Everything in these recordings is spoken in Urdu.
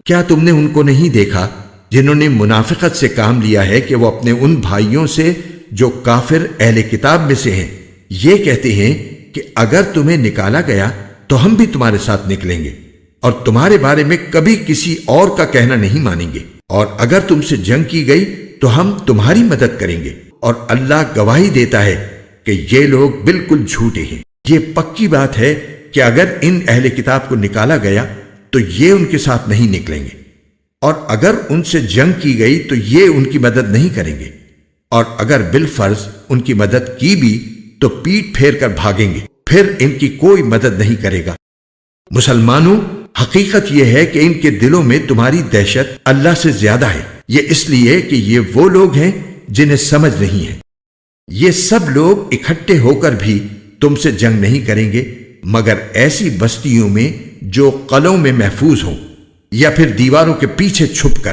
کیا تم نے ان کو نہیں دیکھا جنہوں نے منافقت سے کام لیا ہے کہ وہ اپنے ان بھائیوں سے جو کافر اہل کتاب میں سے ہیں یہ کہتے ہیں کہ اگر تمہیں نکالا گیا تو ہم بھی تمہارے ساتھ نکلیں گے اور تمہارے بارے میں کبھی کسی اور کا کہنا نہیں مانیں گے، اور اگر تم سے جنگ کی گئی تو ہم تمہاری مدد کریں گے، اور اللہ گواہی دیتا ہے کہ یہ لوگ بالکل جھوٹے ہیں۔ یہ پکی بات ہے کہ اگر ان اہل کتاب کو نکالا گیا تو یہ ان کے ساتھ نہیں نکلیں گے، اور اگر ان سے جنگ کی گئی تو یہ ان کی مدد نہیں کریں گے، اور اگر بالفرض ان کی مدد کی بھی تو پیٹ پھیر کر بھاگیں گے، پھر ان کی کوئی مدد نہیں کرے گا۔ مسلمانوں، حقیقت یہ ہے کہ ان کے دلوں میں تمہاری دہشت اللہ سے زیادہ ہے، یہ اس لیے کہ یہ وہ لوگ ہیں جنہیں سمجھ نہیں ہے۔ یہ سب لوگ اکٹھے ہو کر بھی تم سے جنگ نہیں کریں گے مگر ایسی بستیوں میں جو قلعوں میں محفوظ ہوں یا پھر دیواروں کے پیچھے چھپ کر۔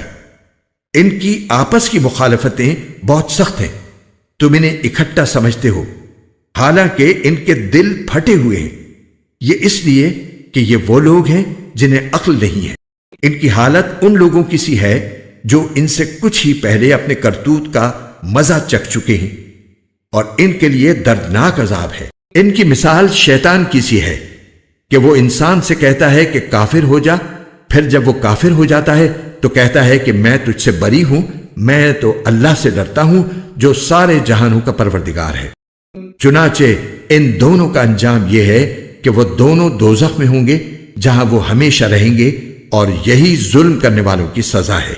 ان کی آپس کی مخالفتیں بہت سخت ہیں، تم انہیں اکٹھا سمجھتے ہو حالانکہ ان کے دل پھٹے ہوئے ہیں، یہ اس لیے کہ یہ وہ لوگ ہیں جنہیں عقل نہیں ہے۔ ان کی حالت ان لوگوں کی سی ہے جو ان سے کچھ ہی پہلے اپنے کرتوت کا مزہ چکھ چکے ہیں، اور ان کے لیے دردناک عذاب ہے۔ ان کی مثال شیطان کی سی ہے کہ وہ انسان سے کہتا ہے کہ کافر ہو جا، پھر جب وہ کافر ہو جاتا ہے تو کہتا ہے کہ میں تجھ سے بری ہوں، میں تو اللہ سے ڈرتا ہوں جو سارے جہانوں کا پروردگار ہے۔ چنانچہ ان دونوں کا انجام یہ ہے کہ وہ دونوں دوزخ میں ہوں گے جہاں وہ ہمیشہ رہیں گے، اور یہی ظلم کرنے والوں کی سزا ہے۔